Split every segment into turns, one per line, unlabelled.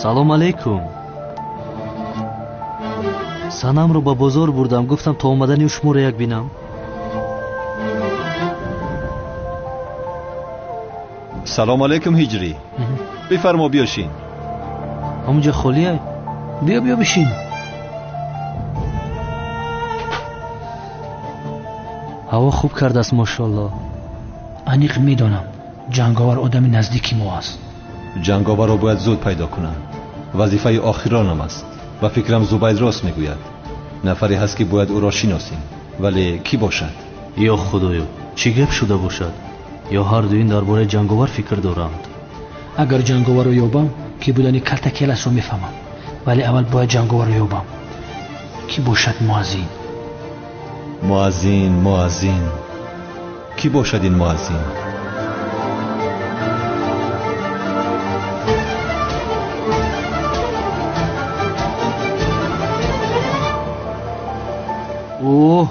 салом алейкум. санамро ба бозор бурдам, гуфтам то омадани шуморо як бинам.
سلام علیکم هجری. بفرما بیاشین.
همونجا خالیه؟ بیا بشین. هوا خوب کرده است ماشاءالله.
انیق میدانم جنگاور آدم نزدیکی ما است.
جنگاور را باید زود پیدا کنم. وظیفه آخرانم است و فکرم زبید راست میگوید. نفری هست که باید او را شناسیم، ولی کی باشد؟
یا خدایا چی گپ شده باشد؟ یا هر دو این درباره جنگاور فکر دارند؟
اگر جنگاور رو یابم که بودنی کلتکیلش رو میفهمم، ولی اول باید جنگاور رو یابم. کی باشد؟
مؤذین. کی باشد این مؤذین؟
اوه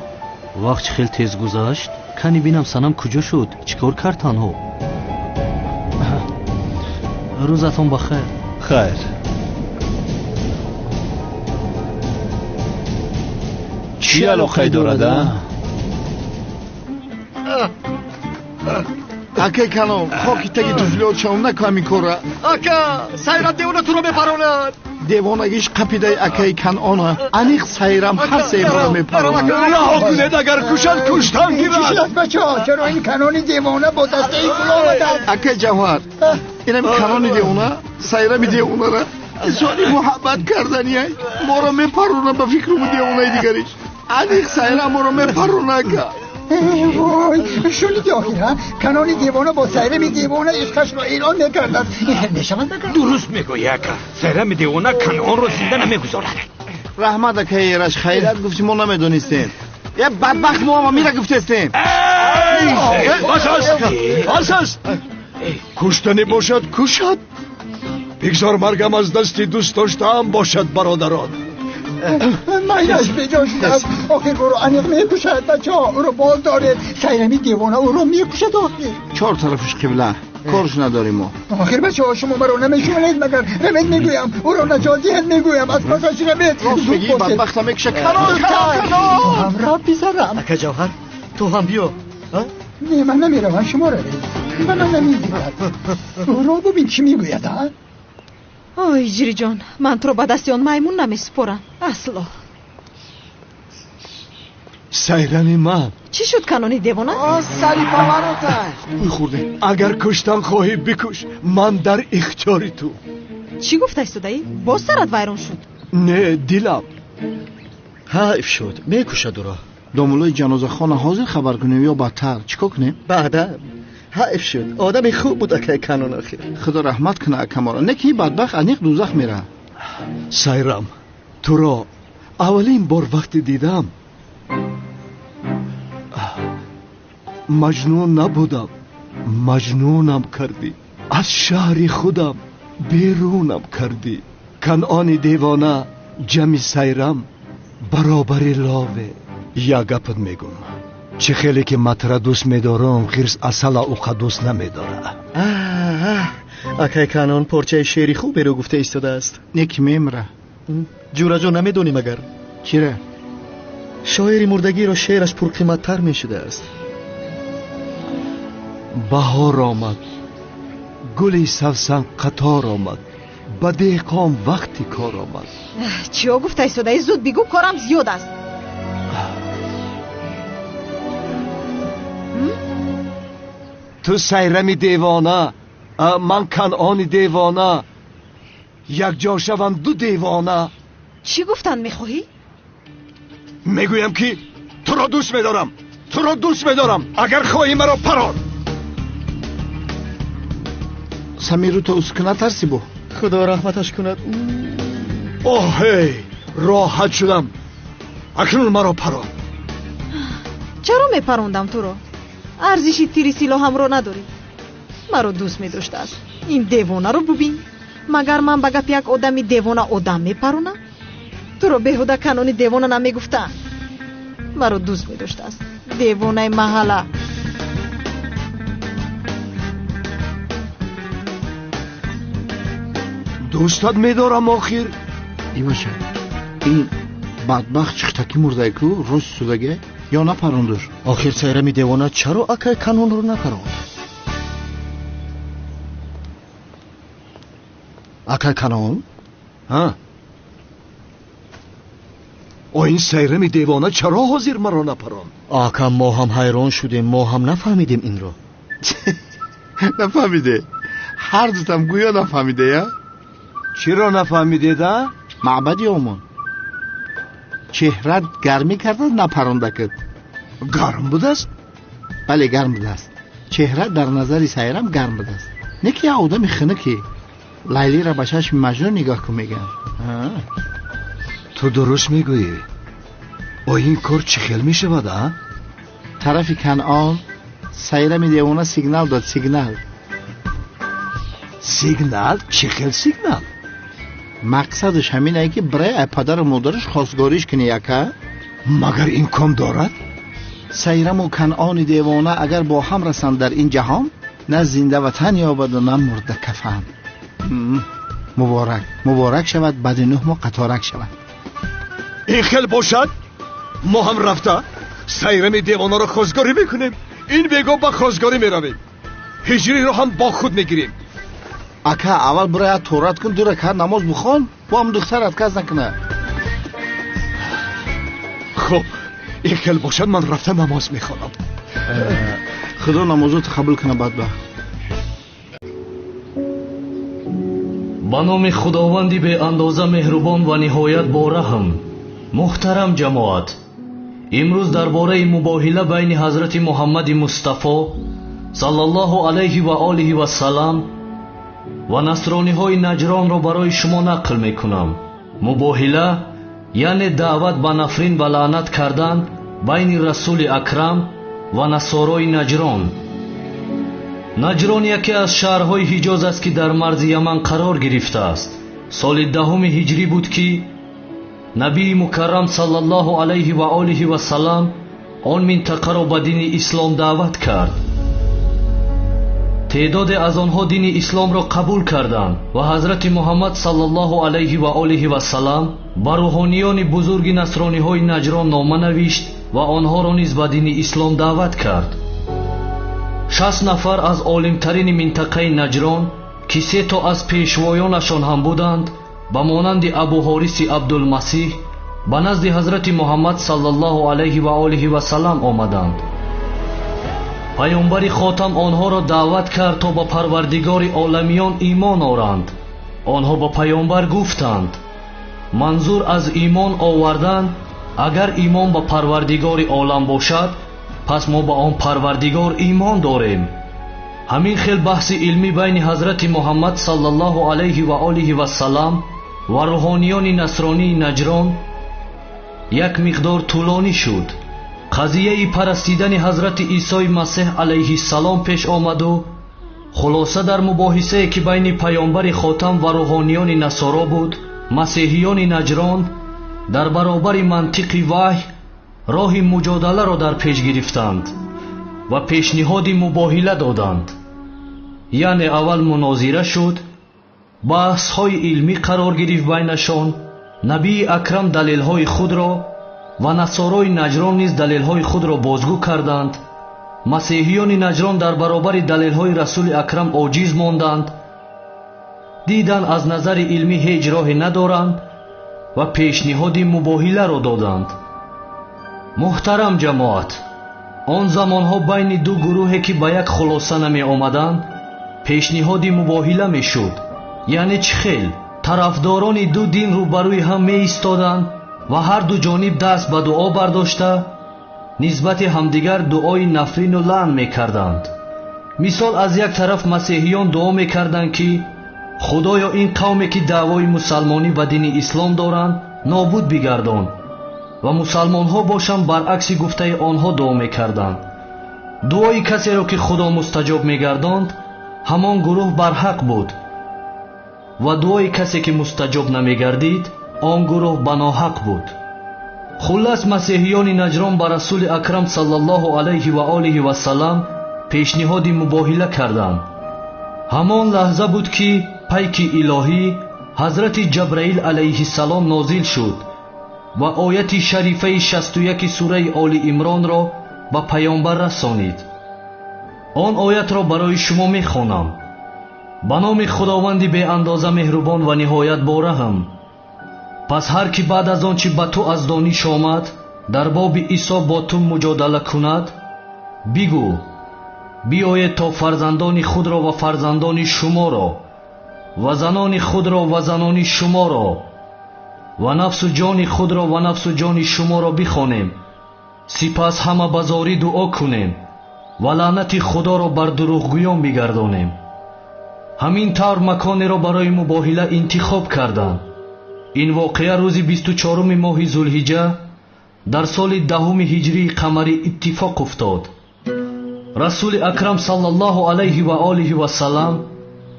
وقت خیلی تیز گذشت. کنی بینم سنم کجا شد؟ چیکار کرد تنها؟ روزتون بخیر.
خیر. چی علاقه دارد؟
اکه کلام خاکی تگی تفلیات شام نکامی کره.
اکا سیرم دیونه تو رو بپروند.
دیوانگیش قپیده اکه کنانه. انیق سیرم هر سیب رو میپروند.
رها کنید اگر کشد کشتن گیرد.
چی شد بچه ها؟ چرا این کنانی دیوانه با دسته ای کلا آمدن؟
اکه جوهر اینم کنانی دیوانه سیرم دیوانه را سوالی محبت کردنیه ما رو میپرونه به فکرمو دیوانه دیگریش. انیق سیرم ما رو میپرونه که
وای شنیدی آخیره کنانی دیوانه با سیرم دیوانه عشقش رو ایران میکردن. نشمند بکن.
درست میگوی اکا سیرم دیوانه کنان رو زنده نمیگذارد.
رحمت اکه ایرش خیرت گفتی ما نمیدونستیم. یه بدبخت ما میره گفتستیم.
باساس کشتنی باشد کشد. بگذار مرگم از دستی دوست داشتم باشد برادران.
مایش بجاشتم. آخر برو انیق میکشد بچه ها او رو باز داره. سیرمی دیوانه او رو میکشد. آخر
4 طرفش قبله کارش نداریم ما.
آخر بچه ها شما مرا نمیشونید مگر رمید میگویم او را نجاتی هد میگویم از پسش رمید.
راست میگی بدبختم میکشه کنان.
همراه بیزارم.
اکا جوهر تو هم بیا.
نه من نمیروم شما را برید. من نمیگوید. او را ببین چی میگوید ها.
آی جری جان من تو رو به دست آن میمون نمیسپرم اصلا.
سیرمی من
چی شد کنانی دیوانه؟
سری پاوراتش
بخورده. اگر کشتن خواهی بکش من در اختیاری تو.
چی گفته ایستاده‌ای؟ باز سرت ویران شد.
نه دلم حیف شد میکشد او را.
دامولای جنازه خانه حاضر خبر کنیم یا بدتر چیکار کنیم؟
بعدم حیف شد آدم خوب بود اکه کنان آخر.
خدا رحمت کنه اکمارا نکی بدبخت انیق دوزخ میره.
سیرم تو را اولین بار وقتی دیدم مجنون نبودم، مجنونم کردی. از شهر خودم بیرونم کردی. کنعان دیوانه جمع سیرم برابر لاوه. یا گپت میگم چه خیلی که مطره دوست میدارم خیرس اصلا اوقا دوست نمیداره. اکه کنان پرچه شعری خوبی رو گفته ایستاده است.
نکی میمره.
جورا جو نمیدونی مگر
چیره؟
شاعری مردگی را شعرش پرقیمت تر میشده است. بهار آمد گلی سوسن قطار آمد به دهقان وقتی کار آمد.
چیا گفته ایستاده؟ زود بگو کارم زیاد است.
تو سیرمی دیوانه من کنعان دیوانه یک جا شوند دو دیوانه.
چی گفتن میخواهی؟
میگویم که تو را دوست میدارم، تو را دوست میدارم. اگر خواهی مرا پران.
سمیرو تو اسکنه ترسی بو.
خدا رحمتش کند. اوه هی راحت شدم. اکنون مرا پران.
چرا میپروندم تو رو؟ ارزشی تیری سیلا هم رو نداری. مرا دوست میداشته است. این دیوانه رو ببین. مگر من بگه یک آدمی دیوانه آدم میپرونم؟ تو رو بهوده کنونی دیوانه نمیگفتن. مرا دوست میداشته است. دیوانه محله.
دوستت میدارم آخر.
ای باشه این بدبخت چختکی مرده کو روز سودگه یا نپروندش؟
آخر سایرمی دیوانه چرا اکای کانون رو نپروند؟ اکای کانون؟
ها این سایرمی دیوانه چرا حاضر مرا نپروند؟
آکا ما هم حیران شدیم، ما هم نفهمیدیم این رو.
نفهمیده؟ هر دوتم گویا نفهمیده یا؟
چرا نفهمیده ده؟
معبدی اومون چهرت گرمی کرده نپرونده کرد.
گرم بود است؟
بله گرم بود است. چهرت در نظر سایرم گرم بود است. نکی یه آدم خنکی لیلی را به چشم مجنون نگاه کن میگن.
تو درست میگویی. این کار چه خیل میشود ها؟
طرف کنعان سایرم دیوانه سیگنال داد.
سیگنال؟ چه خیل سیگنال؟
مقصدش همینه که برای پدر و مادرش خواستگاریش کنه یکه.
مگر این کام دارد؟
سایرم و کنعان دیوانه اگر با هم رسند در این جهان نه زنده وطن یابد و نه مرده کفن. مبارک شود بعد 9 ماه قطارک شود.
این خیل باشد ما هم رفته سایرم دیوانه رو خواستگاری میکنیم. این بگو با خواستگاری میرویم. هجری رو هم با خود میگیریم.
اکا اول برای تورات کن 2 رکعت نماز بخوان با هم دخترت کز نکنه.
خب این خیل باشد من رفته نماز میخوانم.
خدا نمازو قبول کنه بدبخت.
با نام خداوندی به اندازه مهربان و نهایت با رحم. محترم جماعت، امروز درباره مباهله بین حضرت محمد مصطفی صلی الله علیه و آله و سلام و نصرانی های نجران را برای شما نقل میکنم. مباهله یعنی دعوت به نفرین و لعنت کردن بین رسول اکرم و نصارای نجران. نجران یکی از شهرهای حجاز است که در مرز یمن قرار گرفته است. سال 10 هجری بود که نبی مکرم صلی الله علیه و آله و سلام آن منطقه را به دین اسلام دعوت کرد. تعداد از آنها دین اسلام را قبول کردند و حضرت محمد صلی الله علیه و آله و سلام به روحانیان بزرگ نصرانی های نجران نامه نوشت و آنها را نیز به دین اسلام دعوت کرد. 60 نفر از عالمترین منطقه نجران که 3 تا از پیشوایانشان هم بودند به مانند ابو حارث عبدالمسیح به نزد حضرت محمد صلی الله علیه و آله و سلام آمدند. پیامبر خاتم آنها را دعوت کرد تا به پروردگار عالمیان ایمان آورند. آنها به پیامبر گفتند منظور از ایمان آوردن اگر ایمان به پروردگار عالم باشد پس ما به آن پروردگار ایمان داریم. همین خیل بحث علمی بین حضرت محمد صلی الله علیه و آله و سلام و روحانیان نصرانی نجران یک مقدار طولانی شد. قضیه پرستیدن حضرت عیسی مسیح علیه السلام پیش آمد و خلاصه در مباحثه که بین پیامبر خاتم و روحانیان نصارا بود، مسیحیان نجران در برابر منطق وحی راه مجادله را در پیش گرفتند و پیشنهاد مباهله دادند. یعنی اول مناظره شد، بحث های علمی قرار گرفت بینشان. نبی اکرم دلیل های خود را و نصارای نجران نیز دلیل های خود را بازگو کردند. مسیحیان نجران در برابر دلیل های رسول اکرم عاجز ماندند، دیدن از نظر علمی هیچ راه ندارند و پیشنهاد مباهله را دادند. محترم جماعت، آن زمان ها بین 2 گروهی که به یک خلاصه نمی آمدند پیشنهاد مباهله می شد. یعنی چه خیل طرفداران 2 دین رو بروی هم می ایستادند و هر 2 جانب دست به دعا برداشته نسبت همدیگر دعای نفرین و لعن می کردند. مثال از یک طرف مسیحیان دعا می کردند که خدایا این قومی که دعوای مسلمانی و دین اسلام دارند نابود بگردان، و مسلمان ها باشند برعکس گفته آنها دعا می کردند. دعای کسی را که خدا مستجاب می گرداند همان گروه بر حق بود و دعای کسی که مستجاب نمی گردید آن گروه بناحق بود. خلاص مسیحیان نجران با رسول اکرم صلی الله علیه و آله و سلام پیشنهاد مباهله کردند. همان لحظه بود که پیک الهی ҳазрати ҷабраил алайҳиссалом нозил шуд ва ояти шарифаи 61 сураи Оли Имронро ба паёмбар расонид. он оятро барои шумо мехонам. ба номи худованди беандоза меҳрубон ва ниҳоят бораҳм. пас ҳар ки баъд аз он чи ба ту аз дониш омад дар боби Исо бо ту муҷодала кунад, бигӯ: биёед то фарзандони худро ва фарзандони шуморо ва занони худро ва занони шуморо ва нафсу ҷони худро ва нафсу ҷони шуморо бихонем, сипас ҳама ба зорӣ дуо кунем ва лаънати худоро бар дурӯғгӯён бигардонем. ҳамин тавр маконеро барои мубоҳила интихоб карданд. ин воқеа рӯзи 24 моҳи зулҳиҷа дар соли 10 ҳиҷрии қамарӣ иттифоқ уфтод. расули акрам саллаллоҳу алайҳи ва олиҳи ва салам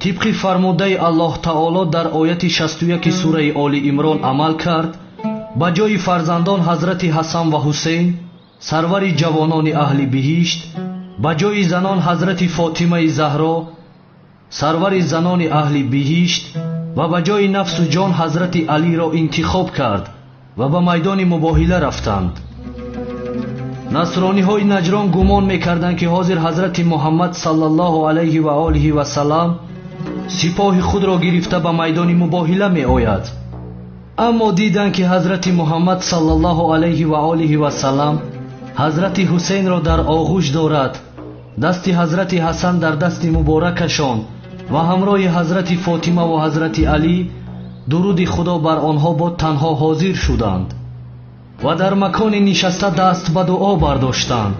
тибқи фармудаи Аллоҳ таоло дар ояти 61 сураи Оли Имрон амал кард. ба ҷои фарзандон ҳазрати Ҳасан ва Ҳусейн, сарвари ҷавонони аҳли биҳишт, ба ҷои занон ҳазрати Фотимаи Заҳро, сарвари занони аҳли биҳишт, ва ба ҷои нафсу ҷон ҳазрати Алиро интихоб кард ва ба майдони мубоҳила рафтанд. насрониҳои наҷрон гумон мекарданд ки ҳозир ҳазрати Муҳаммад саллаллоҳу алайҳи ва олиҳи ва салам сипоҳи худро гирифта ба майдони мубоҳила меояд. аммо диданд ки ҳазрати Муҳаммад саллаллоҳу алайҳи ва олиҳи ва салам ҳазрати Ҳусейнро дар оғӯш дорад, дасти ҳазрати Ҳасан дар дасти муборакашон ва ҳамроҳи ҳазрати Фотима ва ҳазрати Алӣ дуруди худо бар онҳо бод танҳо ҳозир шуданд ва дар макони нишаста даст ба дуо бардоштанд.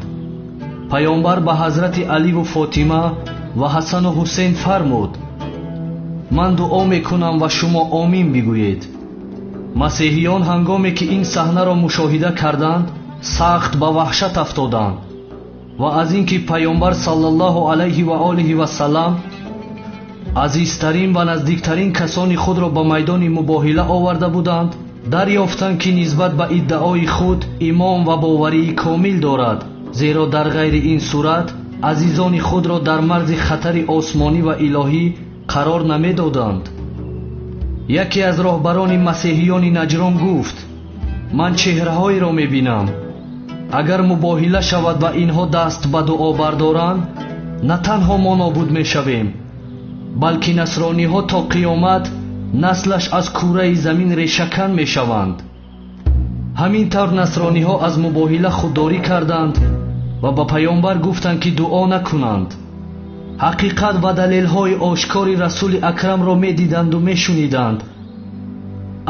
паёмбар ба ҳазрати Аливу Фотима ва Ҳасану Ҳусейн фармуд: ман дуо мекунам ва шумо омин бигӯед. масеҳиён ҳангоме ки ин саҳнаро мушоҳида карданд, сахт ба ваҳшат афтоданд ва аз ин ки паёмбар саллаллоҳу алайҳи ва олиҳи ва салам азизтарин ва наздиктарин касони худро ба майдони мубоҳила оварда буданд, дарёфтанд ки нисбат ба иддаои худ имон ва боварии комил дорад, зеро дар ғайри ин сурат азизони худро дар марзи хатари осмонӣ ва илоҳӣ қарор намедоданд. яке аз роҳбарони масеҳиёни наҷрон гуфт: ман чеҳраҳоеро мебинам. агар мубоҳила шавад ва инҳо даст ба дуо бардоранд, на танҳо мо нобуд мешавем, балки насрониҳо то қиёмат наслаш аз кураи замин решакан мешаванд. ҳамин тавр насрониҳо аз мубоҳила худдорӣ карданд ва ба паёмбар гуфтанд ки дуо накунанд. ҳақиқат ва далелҳои ошкори расули акрамро медиданду мешуниданд,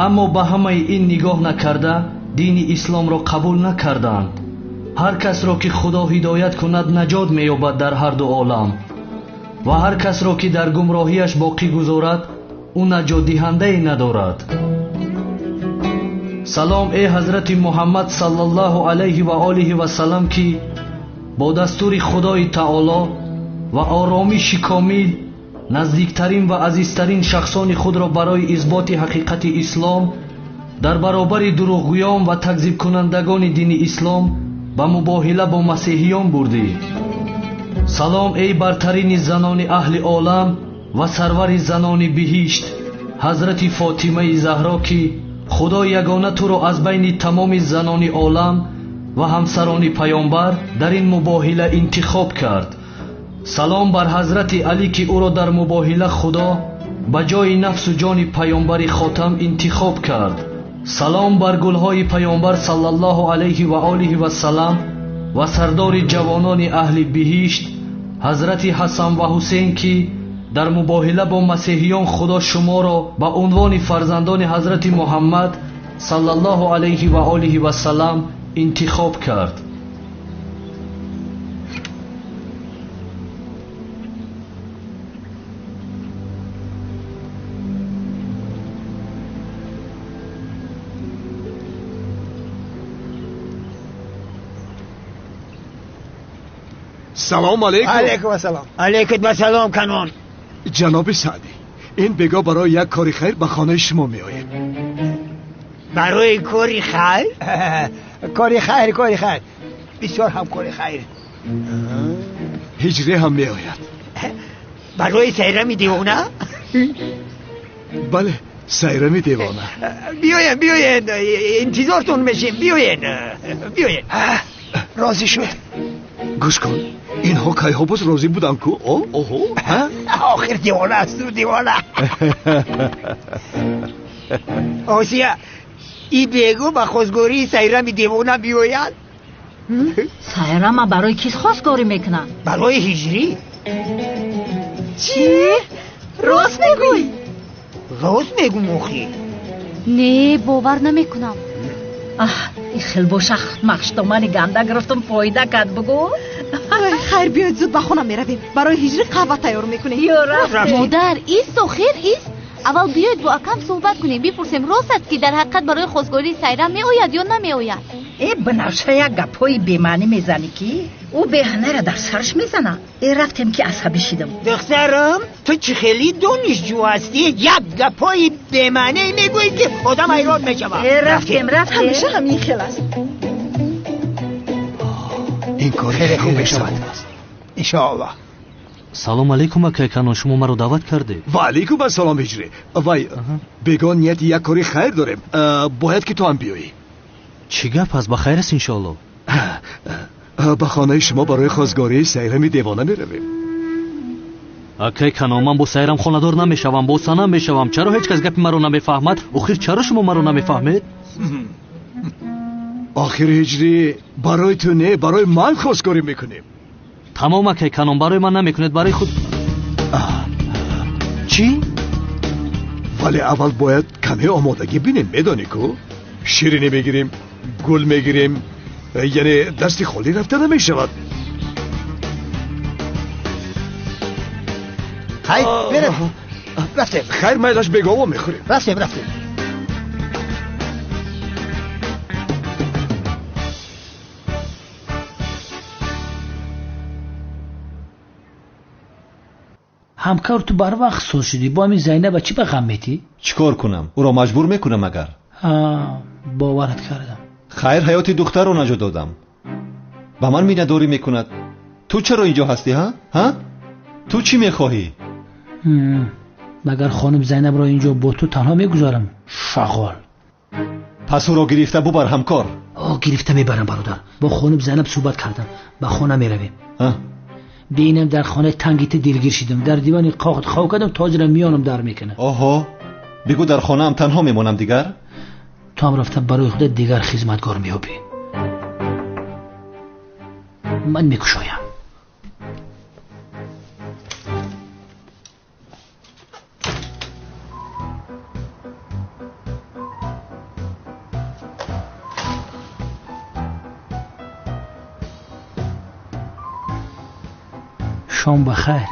аммо ба ҳамаи ин нигоҳ накарда дини исломро қабул накарданд. ҳар касро ки худо ҳидоят кунад наҷот меёбад дар ҳарду олам ва ҳар касро ки дар гумроҳиаш боқӣ гузорад, ӯ наҷотдиҳандае надорад. салом э ҳазрати Муҳаммад саллаллоҳу алайҳи ва олиҳи ва салам ки бо дастури худои таоло ва оромиши комил наздиктарин ва азизтарин шахсони худро барои исботи ҳақиқати ислом дар баробари дурӯғгӯён ва такзибкунандагони дини ислом ба мубоҳила бо масеҳиён бурдӣ. салом эй бартарини занони аҳли олам ва сарвари занони биҳишт, ҳазрати Фотимаи Заҳро ки худо ягона туро аз байни тамоми занони олам ва ҳамсарони паёмбар дар ин мубоҳила интихоб кард. салом бар ҳазрати Алӣ ки ӯро дар мубоҳила худо ба ҷои нафсу ҷони паёмбари хотам интихоб кард. салом бар гулҳои паёмбар саллаллоҳу алайҳи ва олиҳи ва салам ва сардори ҷавонони аҳли биҳишт, ҳазрати Ҳасан ва Ҳусейн ки дар мубоҳила бо масеҳиён худо шуморо ба унвони фарзандони ҳазрати Муҳаммад саллаллоҳу алайҳи ва олиҳи ва салам интихоб кард.
سلام علیکم.
علیکم السلام. علیکم السلام کنون.
جناب سعدی، این بگاه برای یک کاری خیر به خانه شما می آید.
برای کاری خیر؟ کاری خیر بسیار هم کاری خیر.
هجره هم می آید.
برای سیرم دیوانه؟
بله، сайрами девона.
بیاین انتظارتون میشیم. بیاین راضی شد.
گوش کن، اینها کایها باز راضی بودن کو؟ اوهو
آخر دیوانه است دیوانه. آسیا ای بگو با خواستگاری سایرم دیوانه بیاید.
سایرم برای کیس خواستگاری میکنن؟
برای هجری.
چی؟ راست میگوی؟
راست میگو مخی.
نه باور نمیکنم. این خیلی باشخ مخشتامانی گنده گرفتم پایده کرد بگو.
خیر بیاید زود به خونه میرویم. برای هجری قهوه تیار میکنیم.
مادر ایست و خیر ایست. اول بیاید با اکم صحبت کنیم بپرسیم راست است که در حقیقت برای خواستگاری سایرم میآید یا نمیآید.
ای بنفشه یک گپای بیمعنی میزنی که او بهانه را در سرش میزنه. ای رفتیم که عصبی شدم.
دخترم تو چه خیلی دانشجو هستی؟ یک گپای بیمعنی میگویی که آدم حیران میشود.
رفتیم
همیشه همین خیلی است.
این کار خوب میشود
انشاءالله.
سلام علیکم اکیکانو، شما مرا دعوت کرده.
و علیکم السلام هجری. وای بگان نیت یک کاری خیر داریم، باید که تو هم بیایی.
چی گپ است؟ بخیر است انشاءالله.
به خانه شما برای خواستگاری سیرم دیوانه میرویم.
اکیکانو، من با سیرم خانه‌دار نمیشوم، با سنم میشوم. چرا هیچ کس گپ مرا نمیفهمد؟ آخر چرا شما مرا نمیفهمید؟
آخر هجری برای تو نه، برای من خواستگاری میکنیم.
تمام اکیکانو، برای من نمیکنید، برای خود. چی؟
ولی اول باید کمی آمادگی بینیم. میدانی کو شیرینی میگیریم، گل میگیریم، یعنی دستی خالی رفته نمیشود.
خیر بریم. رفتیم.
خیر میلش بگو و میخوریم.
رفتیم.
همکار تو بر وقت سوز شدی. با همین زینب چی به غم میتی؟
چیکار کنم؟ او را مجبور میکنم اگر.
باورت کردم.
خیر حیات دختر رو نجا دادم. با من مینداری میکند. تو چرا اینجا هستی ها؟ تو چی میخواهی؟
مگر خانم زینب را اینجا با تو تنها میگذارم؟ شغال.
پس او را گرفته ببر همکار.
گرفته میبرم برادر. با خانم زینب صحبت کردم، به خانه میرویم. بینم در خانه تنگیت دلگیر شدم، در دیوانی قاقت خو کردم، تاجر میانم در میکنه.
آها بگو در خانه هم تنها میمونم دیگر.
تو هم رفته برای خودت دیگر خدمتگار میابی. من میکشایم. شام بخیر.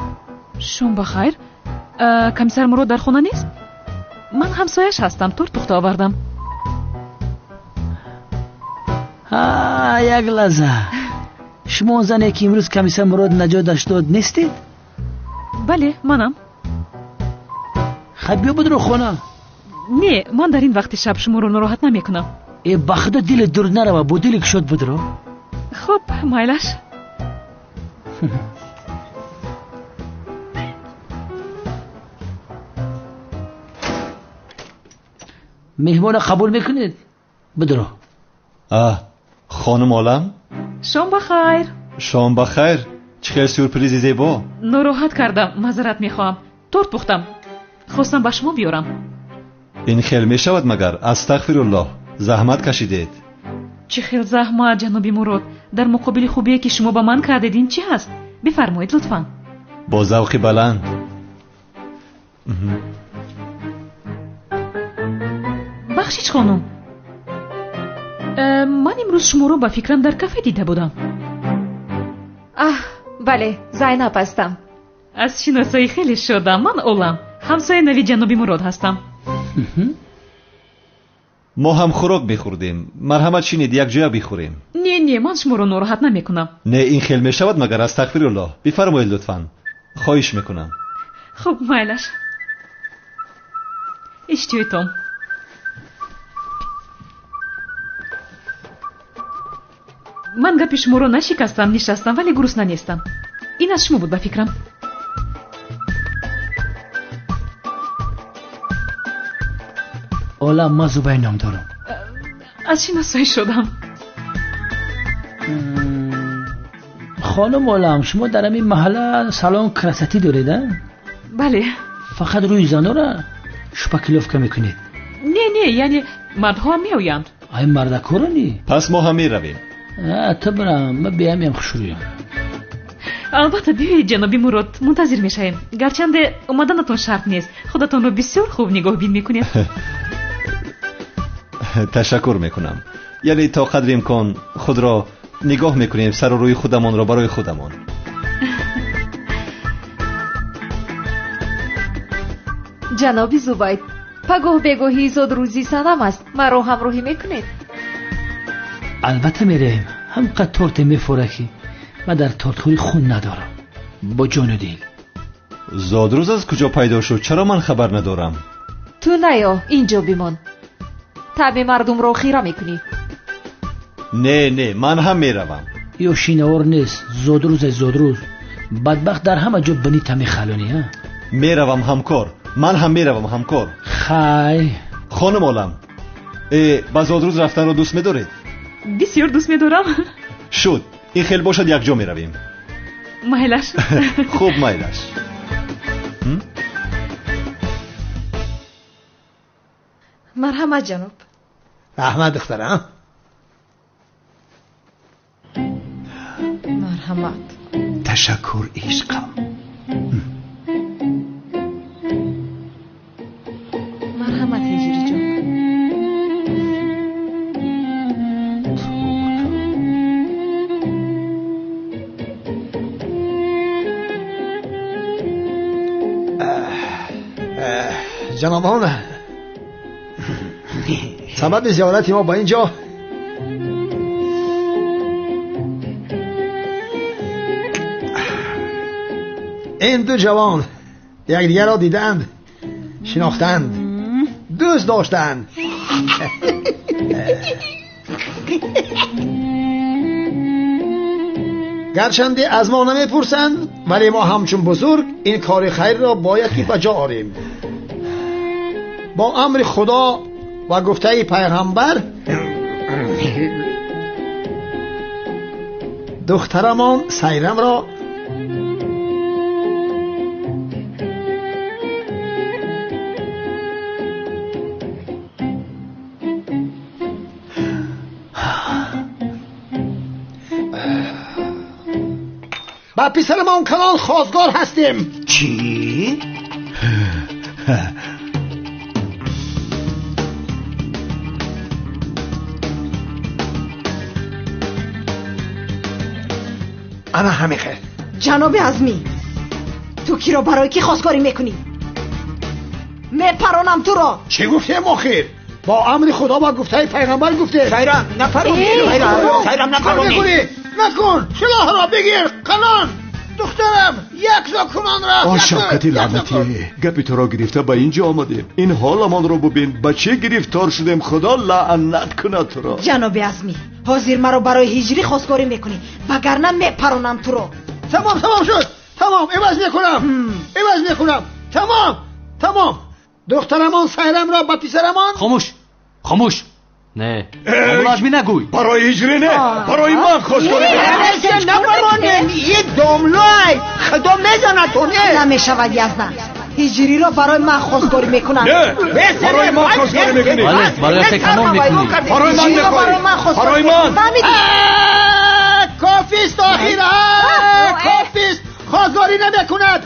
شام بخیر. کمیسر مراد در خانه نیست؟ من همسایش هستم، تورت پخته آوردم.
یک لحظه. شما زنی که امروز کمیسر مراد نجاتش داد نیستید؟
بله منم.
خب بیا بدرو خانه.
نه من در این وقت شب شما رو ناراحت نمی کنم.
بخدا دل دور نرو، با دل شد بدرو.
خب مایلش.
مهمان قبول میکنید؟ بدرو.
خانم عالم
شام بخیر.
شام بخیر. چه خیلی سورپریزی زیبا.
ناراحت کردم، معذرت میخوام. تورت پختم، خواستم به شما بیارم.
این خیلی میشود مگر؟ استغفرالله، زحمت کشیدید.
چه خیلی زحمت جنابی مراد. در مقابل خوبیه که شما به من کردید چی هست؟ بفرمایید لطفا.
با ذوقی بلند.
بخشید خانم، من امروز شما رو با فکرم در کافه دیده بودم.
بله زینب هستم.
از شناسایی خیلی شدم. من اولم، همسایه نوی جنابی مراد هستم.
ما هم خوراک بخوردیم. مرحمت شینید یک جا بخوریم.
نه من شما رو ناراحت نمیکنم.
نه این خیلی میشود مگر؟ استغفرالله، بفرمایید لطفاً، خواهش میکنم.
خب مایلش. اشتیتم. من گپی شما رو نشکستم، نشستم ولی گرسنه نیستم. این از شما بود به فکرم.
خاله ما زوبای نام دارم.
از چی ناسایی شدم؟
خانم عالم شما در این محله سالن کراستی دارید؟
بله.
فقط روی زنا را شپکلوفکا میکنید؟
نه یعنی مردها هم میآیند.
ای مردکو نی؟
پس ما هم میرویم.
تو برم من بیام خوشرویم.
البته دیوی جنابی مراد منتظر میشیم. گرچنده اومدنتون شرط نیست. خودتون رو بسیار خوب نگاه بین میکنید.
تشکر میکنم. یعنی تا قدر امکان خود را نگاه میکنیم، سر و روی خودمان را برای خودمان.
جنابی زوبید، پگاه بگاهی زاد روزی سنم است. مرا همراهی میکنید؟
البته میریم. همقدر تورت میفورکی. من در تورتخوری خون ندارم. با جان و دل.
زادروز از کجا پیدا شد؟ چرا من خبر ندارم؟
تو نیا اینجا بیمان. طبع مردم را خیره میکنی.
نه من هم میروم.
یا شینوار نیست. زادروز بدبخت در همه جا بنی تمی خلونی ها.
میروم همکار. من هم میروم همکار.
خای
خانم عالم، با زادروز رفتن رو دوست میدارید؟
بسیار دوست میدارم.
شد این خیلی باشد یک جا میرویم.
مایلش.
خوب مایلش.
مرحمت جناب.
رحمت دخترم.
مرحمت.
تشکر عشقم.
مرحمت هجری جان.
جنابان، سبب زیارت ما با اینجا این دو جوان یکدیگر را دیدند، شناختند، دوست داشتند. گرچنده از ما نمیپرسند، ولی ما همچون بزرگ این کار خیر را باید که بجا آریم. با امر خدا و گفته پیغمبر دخترمان سیرم را با پسرمان کنان خواستگار هستیم.
چی؟
انا همیخه.
جناب عزمی، تو کی را برای کی خواستگاری میکنی؟ میپرانم تو را.
چه گفته مخیر؟ با امر خدا و گفته پیغمبر گفته.
سیرم نپرونی. سیرم نپرونی.
نکن. سلاح را بگیر. قنان دخترم یک زاکنان را.
آن شبکتی لعنتی گپی تو را گرفته به اینجا آمدیم. این حالمان را ببین، بچه گرفتار شدیم. خدا لعنت کنه تو را.
جناب عزمی، حاضر مرا برای هجری خواستگاری میکنی، وگرنه میپرانم تو را.
تمام شد. تمام عوض میکنم. تمام. دخترمان سیرم را با پسرمان.
خاموش. نه ملازمی نگوی.
برای هجری نه، برای من خواستگاری
نپرونی. یه داملای خدا میزنه تو. نه
نمیشود یزدان. هجری را برای من خواستگاری میکنن.
نه برای من خواستگاری میکنی.
برای تکمون میکنی.
برای من میخوای. برای من.
کافیست آخیره. کافیست. خواستگاری نمیکند.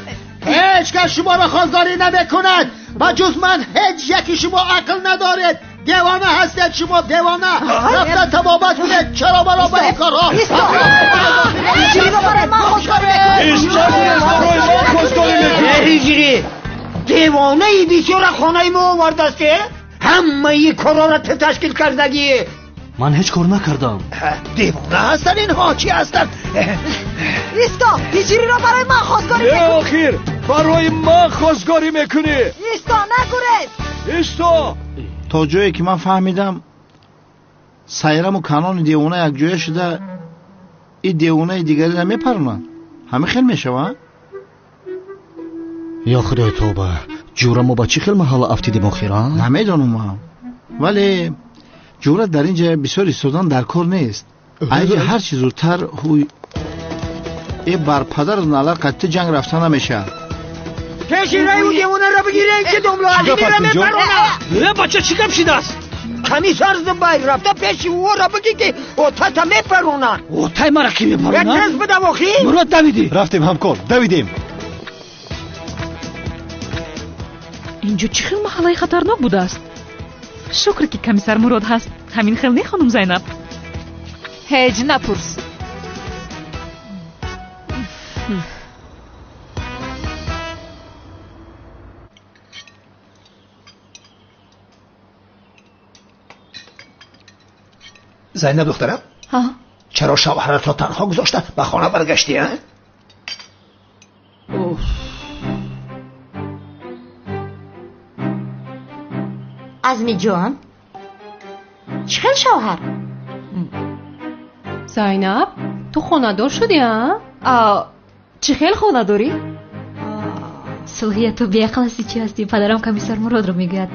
هیچ کس شما را خواستگاری نمیکند. و جز من هیچ یکی شما عقل ندارید. دیوانه هستید شما. دیوانه رفته تبابت کنید. چرا برای با این کارها؟
هجری را برای من خواستگاری میکنی.
هجری دیوانه ای بیچاره خانه ما آورده است که همه ای کارا را تشکیل کردگی.
من هیچ کار نکردم.
دیوانه هستن اینها. چی هستن؟
ایستا. هجری را برای من خواستگاری میکنی.
آخر برای من خواستگاری میکنی.
ایستا نگورید.
ایستا.
تا جایی که من فهمیدم سیرم و کنان دیوانه یک جای شده، این دیوانه دیگری را میپرونن. همه خیل میشوند.
یا خدای توبه، جورم و با چی خیل محل افتیدیم آخیرا؟
نمیدانم. ولی جورت در اینجا بسیار ایستادن در کار نیست. اگه هر چی زودتر ای بر پدر نالا قطع جنگ رفتن نمیشه.
کشیره اون دیوانه را بگیره که دملو علی را میپرونه.
بچه چی کم شده است؟
کمیسار زبایر رفته پیش او را بگی که اوتا تا میپرونن.
اوتای مرا کی میپرونن؟
ادرس بده واخی؟
مراد دویدی.
رفتیم همکار دویدیم.
اینجا چه خیلی محله خطرناک بوده است. شکر که کمیسر مراد هست. همین خیلی نه خانم زینب.
هیچ نپرس.
زینب دخترم
ها؟
چرا شوهرت را تنها گذاشته به خانه برگشتی ها؟
عزمی جان چه شوهر؟
زینب تو خانه دار شدی ها؟ چه خیلی خانه داری؟
سوهیه تو بیعقل هستی چی هستی؟ پدرم کمیسر مراد رو میگوید.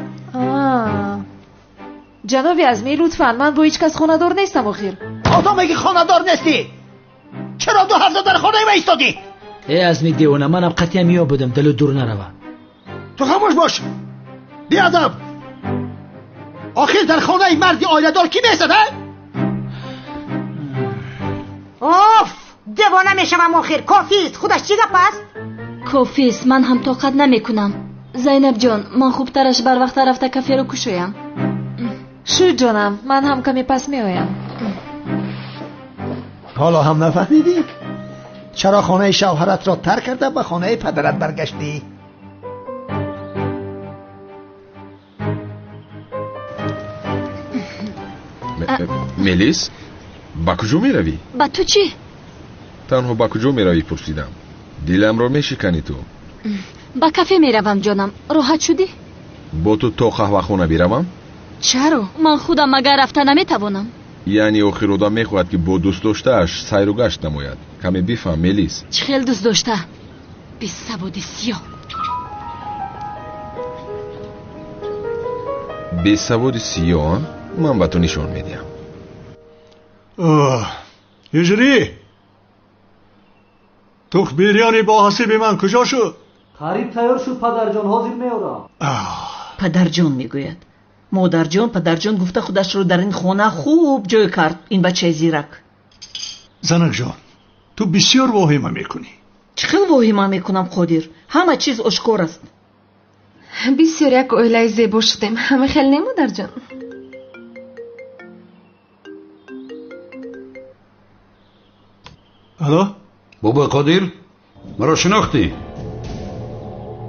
جنابی عزمی لطفاً من با هیچ کس خانه دار نیستم آخیر.
آدم اگه خانه دار نیستی چرا 2 هفته در خانه ما ایستادی؟
ای عزمی دیوانه منم قطعا میو بودم دلو دور نروه.
تو خاموش باش بیادب. آخر در خانه مردی آیله دار کی میستده؟
اوف دیوانه میشم آخر. کافیست. خودش چی گپ است؟
کافیست. من هم طاقت نمیکنم. زینب جان من خوبترش بر وقت رفته کافی رو کشویم.
شو جانم من هم کمی پس میایم.
حالا هم نفهمیدی؟ چرا خانه شوهرت را ترک کرده به خانه پدرت برگشتی؟
ملیس با کجا می روی؟
با تو چی؟
تنها با کجا می روی پرسیدم. دیلم را می شکنی تو.
با کافه می روم جانم. راحت شدی؟
با تو تا قهوه خونه بیروم؟
چرا؟ من خودم مگر رفته نمیتوانم.
یعنی آخر آدم میخواهد که با دوست داشتهش سیر و گشت نماید. کمی بفهم ملیس.
چه خیلی دوست داشته؟ بی سواد سیاه.
بی سواد سیاه؟ من به تو نشان میدیم.
هجری توخ بیریانی با حسیب من کجا شد؟
قریب تیار شد پدر جان. حاضر میارم.
پدر جان میگوید. مادر جان پدر جان گفته خودش رو در این خانه خوب جای کرد. این بچه زیرک.
زنک جان تو بسیار واهمه میکنی.
چه واهمه میکنم قادر؟ همه چیز آشکار است.
بسیار یک اویله زیبا شدیم. همه خیلی نه مادر جان.
الو
بابا قادر مرا شناختی؟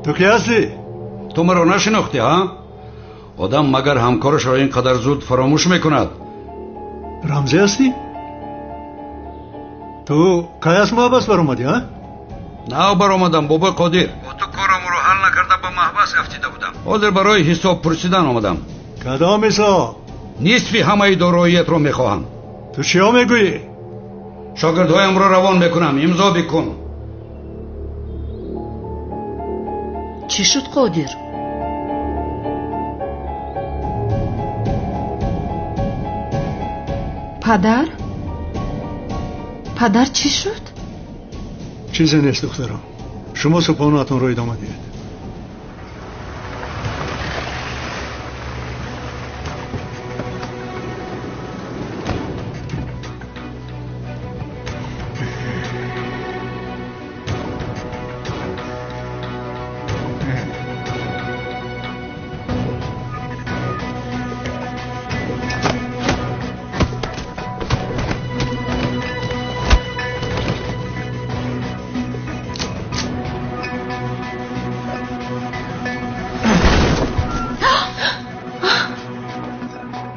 تو کی هستی؟
تو مرا نشناختی ها؟ آدم مگر همکارش را اینقدر زود فراموش میکند؟
رمزی هستی؟ تو کی از محبس بر اومدی ها؟
نه بر آمدم بابا قادر. با تو کارم رو حل نکرده به محبس افتیده بودم. حاضر برای حساب پرسیدن آمدم.
کدام حساب؟
نصفی همه داراییت رو میخواهم.
تو چیا میگویی؟
شاگردهایم را روان میکنم. امضا بکن.
چی شد قادر؟
پدر چی شد؟
چیزی نیست دخترم. شما صبحانه‌تون رو ادامه دید.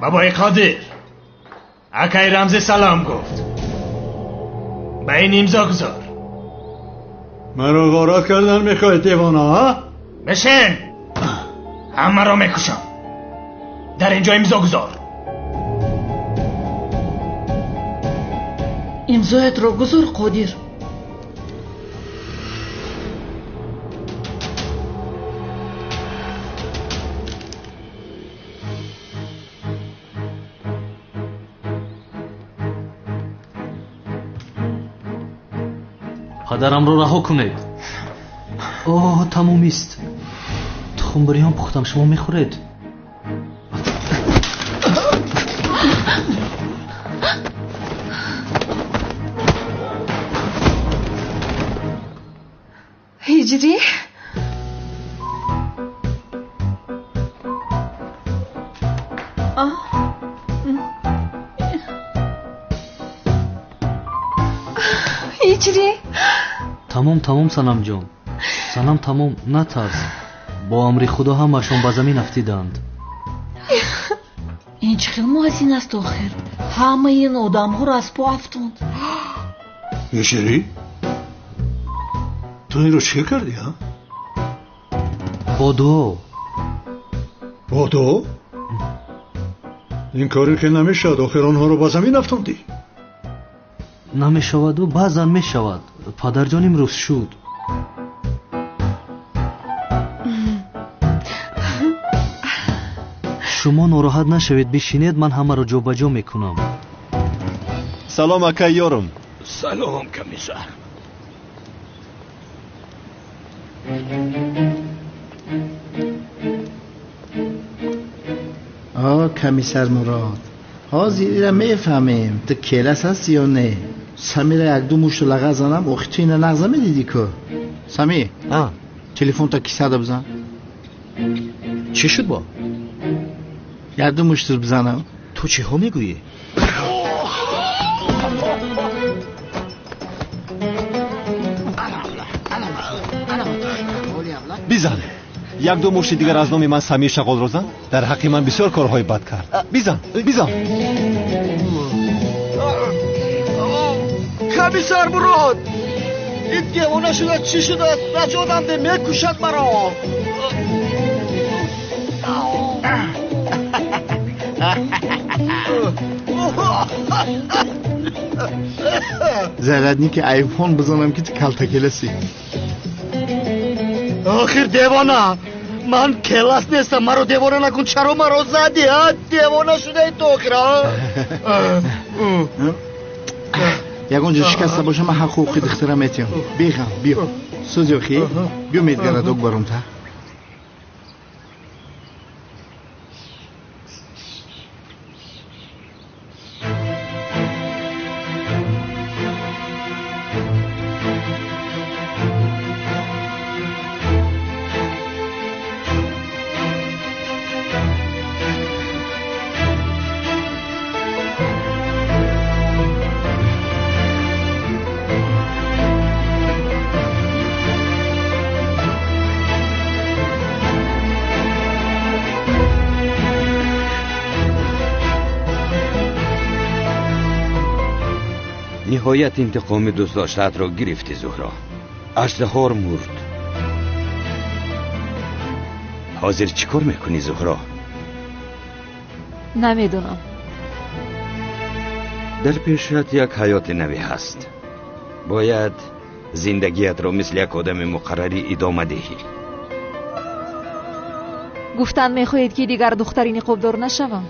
بابای قادر اکای رمزی سلام گفت. به این امضا گذار.
مرا غارت کردن میخوای دیوانه ها؟
بشین. همه را میکشم. در اینجا امضا گذار.
امضایت را گذار قادر.
падарамро раҳо кунед. Оҳ, тамомист. тухмбириён пухтам, шумо мехӯред?
ҳиҷрӣ? ҳиҷрӣ?
Тамом санамҷон. Санам тамом, натарс. бо амри худо ҳамашон ба замин афтиданд.
ин чӣ хел муҳасин аст охир? ҳамаи ин одамҳоро аз по афтонд.
ҳиҷрӣ? ту инро чӣ кардӣ? бодо? ин коре ки намешавад, охир онҳоро ба замин афтондӣ.
намешаваду баъзан мешавад. падарҷон имрӯз шуд. шумо нороҳат нашавед, бишинед, ман ҳамаро ҷобаҷо мекунам.
салом акай ёрум.
салом комиссар.
комиссар мурод, ҳозириро мефаҳмем ту келас ҳасти ё не. самира як-ду мушту лаға занам, охи ту ина лағза медидӣ ку. сами, телефонта кисада бизан.
чӣ шуд бо?
як-ду муштур бизанам.
ту чиҳо мегӯӣ?
бизан. як-ду мушти дигар аз номи ман Самир Шағолро зан. дар ҳаққи ман бисёр корҳои бад кард. бизан.
комиссар мурод, ин девона шуда чӣ шудааст? наҷотам де мекушад маро.
зарядни ки айфон бизанам ки ту калтакеласи.
охир девона, ман келас нестам, маро девона накун. чаро маро зади? девона шудаи ту охир?
ягон ҷо шикаста боша, ман ҳақ ҳуқуқи духтара метиём. бихам биё сӯзи охи биё медгарадок баромта.
ниҳоят интиқоми дӯстдоштаатро гирифтӣ зуҳро. аждаҳор мурд. ҳозир чӣ кор мекунӣ зуҳро?
намедонам.
дар пешат як ҳаёти навӣ ҳаст. бояд зиндагиятро мисли як одами муқаррарӣ идома диҳӣ.
гуфтан мехоҳед ки дигар духтари ниқобдор нашавам?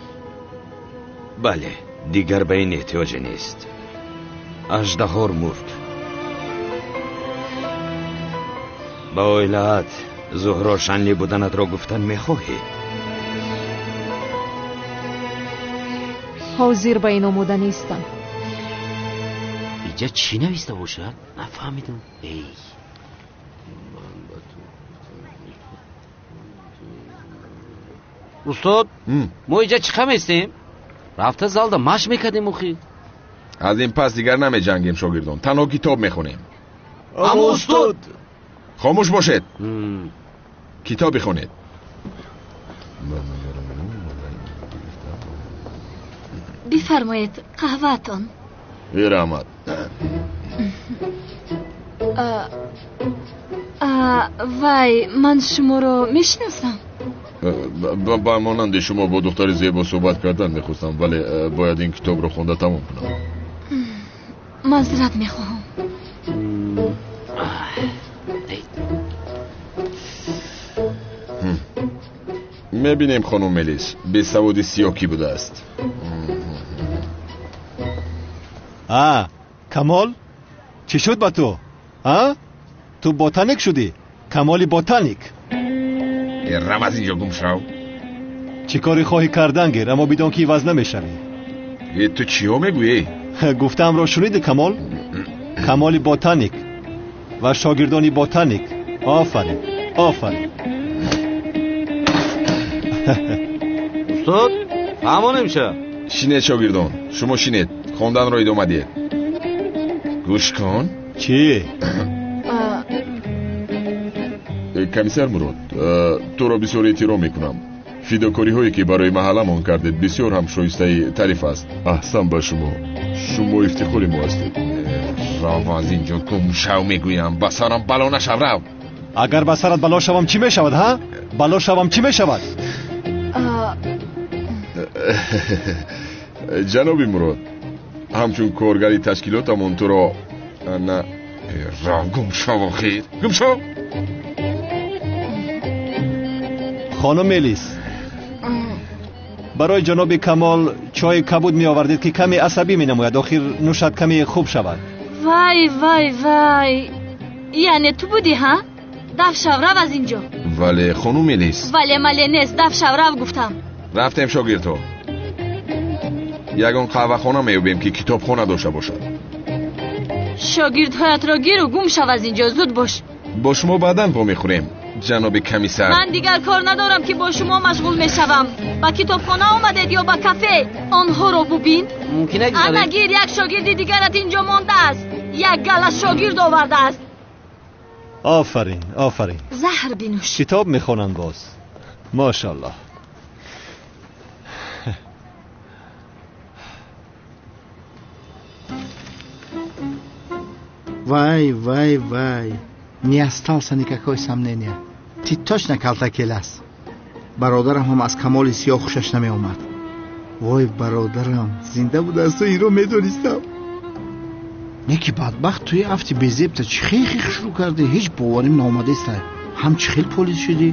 бале, дигар ба ин эҳтиёҷе нест. аждаҳор мурд. ба оилаат зуҳро шанли буданатро гуфтан мехоҳӣ?
ҳозир ба ин омода нестам.
инҷа чӣ нависта бошад? нафаҳмидам. устод, мо инҷа чӣ қа местем? рафта залда машқ мекардем охи.
аз ин пас дигар намеҷангем шогирдон, танҳо китоб мехонем.
аммо устод,
хомӯш бошед. китоб бихонед.
бифармоед қаҳваатон.
бираҳмат.
вай, ман шуморо мешиносам.
ба монанди шумо бо духтари зебо суҳбат кардан мехостам, вале бояд ин китобро хонда тамом кунам.
маъзират мехоҳам.
мебинем хонум мелис, бесаводи сиёҳ кӣ будааст.
камол, чӣ шуд ба ту? ها؟ تو بوتانیک شدی؟ کمالی بوتانیک.
رم از اینجا گم شو.
چی کاری خواهی کردن گیر اما بدون که عوض نمیشوی.
تو چیو میگویی؟
گفتم را شنیدی کمال؟ کمالی بوتانیک و شاگردانی بوتانیک. آفرین آفرین.
استاد فهمو نمیشه.
شینید شاگردان، شما شینید، خوندن را ادامه دید. گوش کن.
چی؟
کمیسر مراد، تو را بسیار احترام میکنم. فداکاری هایی که برای محلمان کردید بسیار هم شایسته تعریف است. احسن به شما. شما افتخار ما هستید. رو از اینجا گم شو میگویم، بسرم بلا نشو. رو
اگر بسرت بلا شوم چی میشود ها؟ بلا شوم چی میشود؟
جناب مراد، همچون کارگری تشکیلاتمون تو را نه را گم شو. خیر گم شو.
خانم ملیس، برای جناب کمال چای کبود می آوردید که کمی عصبی می نموید. آخر نوشد کمی خوب شود.
وای وای وای، یعنی تو بودی ها؟ دف شو رو از اینجا.
ولی خانم ملیس.
ولی ملی نیست، دف شو رو گفتم.
رفتیم شاگرد ها. یگان قهوه خانه میوبیم که کتاب خانه داشته باشد.
شاگرد هایت را گیر و گم شو از اینجا. زود باش.
با شما بعداً پا میخوریم جناب کمیسر.
من دیگر کار ندارم که با شما مشغول میشوم. با کتابخانه آمدید یا با کافه؟ آنها رو ببین.
ممکنه
انا گیر یک شاگرد دیگرت اینجا مانده است. یک گله شاگرد آورده است.
آفرین آفرین.
زهر بینوش.
کتاب میخونن باز. ماشاءالله.
Вай, вай, вай. Не остался никакой сомнения. Ты точно калтакелас. Бародарам ҳам аз камоли сиёҳ хушаш намеомад. Вой, бародарам, зинда будасту инро медонистам. неки бадбахт туи афти безебта чӣ хехех шурӯъ кардӣ? ҳеҷ боварим наомадеста. ҳам чӣ хел полис шудӣ?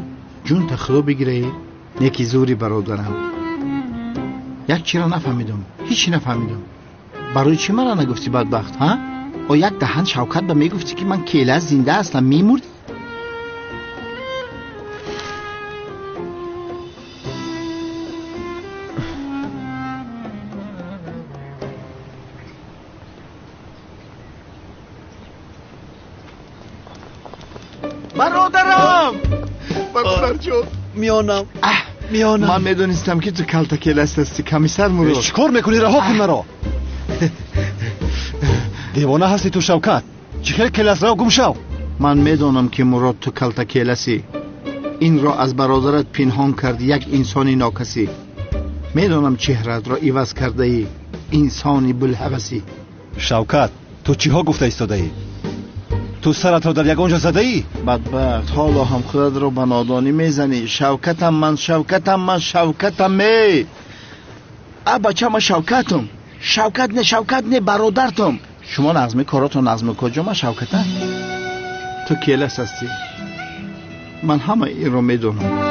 ҷунта худо бигираи. неки зури бародарам. як чиро нафаҳмидам. ҳечи нафаҳмидам. барои чӣ мара нагуфтӣ бадбахт, ҳа? о як даҳан шавкат ба мегуфтӣ ки ман кела зинда ҳастам, мемурд. бародарам, бародарҷон,
میانم.
ман медонистам ки ту калта келаст ҳастӣ. комиссар мурод,
чӣ кор мекунӣ? раҳо кун маро. دیوانه هستی تو شوکت. چی خیلی کلاس را گم شو.
من میدانم که مراد تو کلتا کلاسی. این را از برادرت پنهان کردی، یک انسانی ناکسی. میدانم چهرت را عوض کرده ای، انسانی بلحوثی.
شوکت تو چی ها گفته ایستاده ای؟ تو سرت را در یگانجا زده ای؟
بدبخت، حالا هم خودت را به نادانی میزنی. شوکتم من، شوکتم من، شوکتم می. بچه من شوکتم. شوکت نه، شوکت نه، برادرتم. شما نظم کاراتو نظم کجا؟ من شوکتم. تو کلاس هستی. من همه این رو میدونم.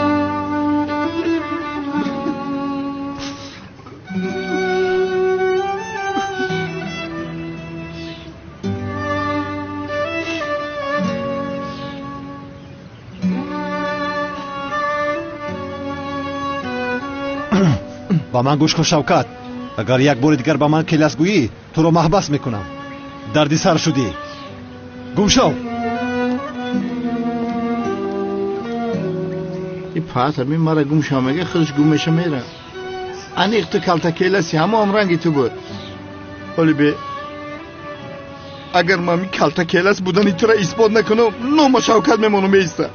با من گوش کن شوکت. اگر یک بار دیگر با من کلاس گویی تو رو محبس میکنم. دردی سر شدی. گم شو.
این پاتر می مرا گم شو میگه، خودش گم میشه میره. انیق تو کلتا کلاسی، همه عمرنگی تو بود. ولی به اگر من می کلتا کلاس بودن تو را اثبات نکنم، نو شوکت میمونم بیسته.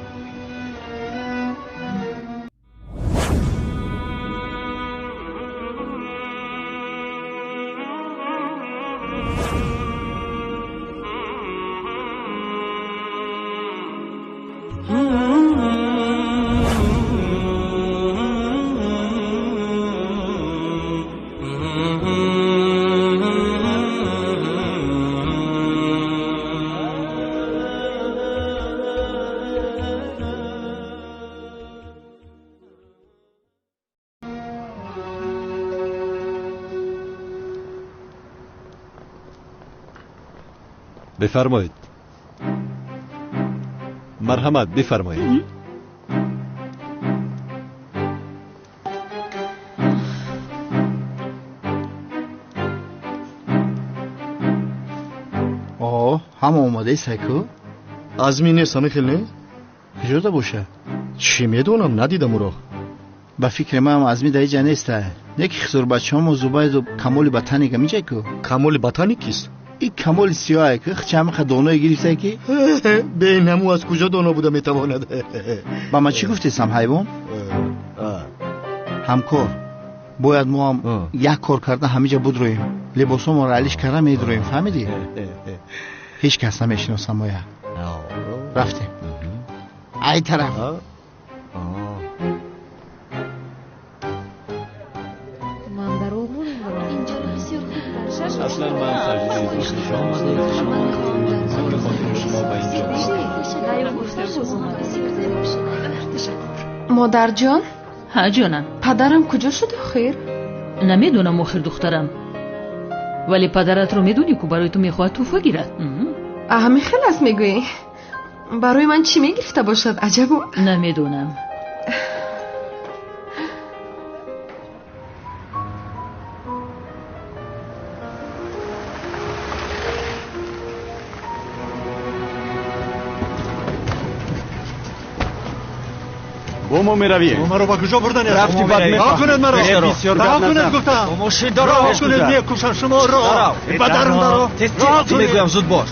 بفرمایید. مرحمت بفرمایید.
هم اومده سیکو؟
عزمی نیست همه خیلی نیست؟
کجا باشه؟
چی میدونم ندیدم او را.
با فکر من هم عزمی در جا نیسته. یکی خسور بچه هم و زباید و کمال بطنی که میشه که؟
کمال بطنی کیست؟
این کمال سیاهه که خچه همه خد دانوی گریفته که؟
به نمو از کجا دانا بوده میتواند؟
با ما چی گفتیستم حیوان؟ همکار باید ما هم یک کار کرده همه جا بود رویم. لباس ما را علیش کرده مید رویم. فهمیدی؟ هیچ کس نمیشناسم ما رفتیم ای طرف.
اصلا من تجربه دوست شما با اینجا.
مادر جان؟
ها جانم.
پدرم کجا شد آخر؟
نمیدونم آخر دخترم، ولی پدرت رو میدونی که برای تو میخواد توفه گیرد.
همین خیلی است میگویی. برای من چی میگرفته باشد؟ عجبو.
نمیدونم.
ما میرویم.
ما رو با کجا بردن؟
رفتی بعد
راه کنید مرا. راه کنید گفتم. راه کنید میکشن شما راه. بدرم راه. راه کنید.
میگویم زود باش.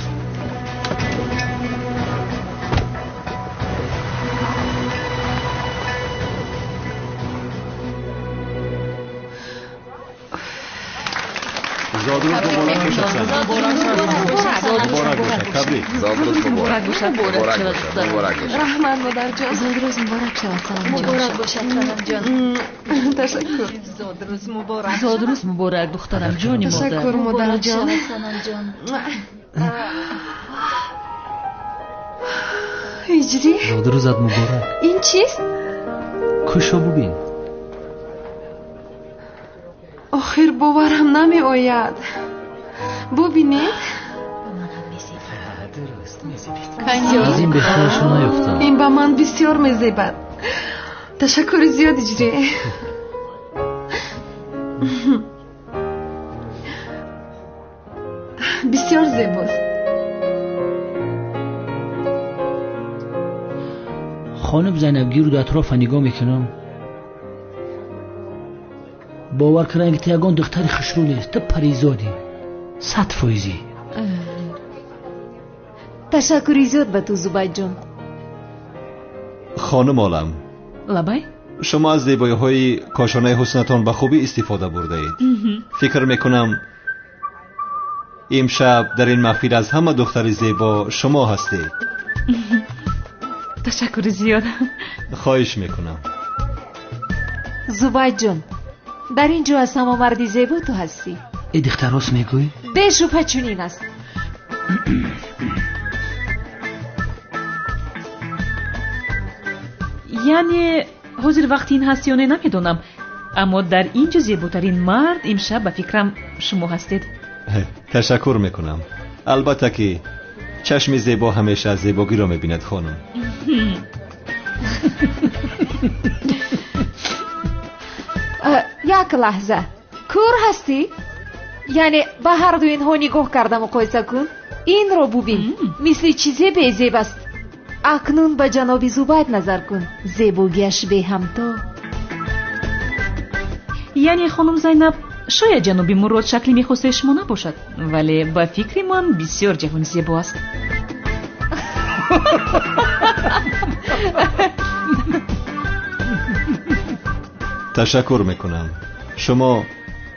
زادروز مبارک باشد. مبارک باشد. تبریک.
زادروز مبارک باشد.
مبارک
باشد.
رحمت مادر جان.
زادروز مبارک شود سلام جان.
مبارک باشد سلام جان. تشکر.
زادروز مبارک.
زادروز مبارک دخترم جانی مادر.
تشکر مادر جان.
سلام جان.
هجری.
زادروزت مبارک.
این چیست؟
کشو ببین.
آخر باورم نمی آید. ببینید.
از این بهترشون نیفتم.
این با من بسیار میزیبد. تشکر زیاد اجری. بسیار زیباست.
خانم زینبگی رو در اطراف نگاه میکنم. باور کردن که تو یگان دختر خشرو نیست. تو پریزادی 100%.
تشکری زیاد به تو زبید جان.
خانم عالم
لبای
شما از زیبایی های کاشانه حسنتان به خوبی استفاده برده اید. فکر میکنم امشب در این محفل از همه دختر زیبا شما هستید.
تشکر زیاد.
خواهش میکنم.
زبید جان در اینجا از همه مردی زیبا تو هستی.
ای دختر راست میگوی؟
بشوپه چونین است.
یعنی حضور وقتی این هستی یا نه نمیدونم، اما در اینجا زیباترین مرد امشب به فکرم شما هستید.
تشکر میکنم. البته که چشم زیبا همیشه زیباگی را میبیند خانم.
یک لحظه کور هستی؟ یعنی به هر دو اینها نگاه کرده مقایسه کن. این رو ببین مثل چیزی بیزیب است. اکنون به جناب زبید نظر کن. زیباگیش به همتا.
یعنی خانم زینب شاید جناب مراد شکلی میخواسته شما نباشد، ولی با فکر من بسیار جوان زیبا است.
تشکر میکنم. شما